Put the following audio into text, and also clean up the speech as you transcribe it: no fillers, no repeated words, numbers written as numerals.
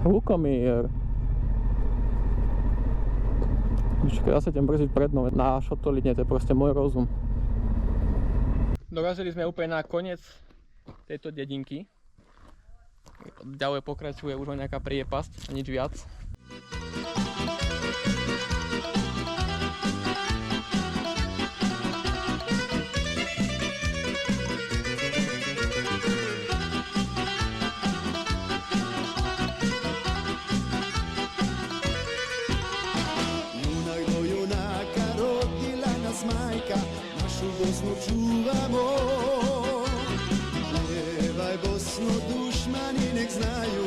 Lukomír. Počkaj, ja sa idem brziť prednou. Na šotoline, to je proste môj rozum. Dorazili sme úplne na koniec tejto dedinky. Ďalej pokračuje už len nejaká priepasť a nič viac. Bosnu čuvamo, pjevaj Bosno, dušmani nek znaju.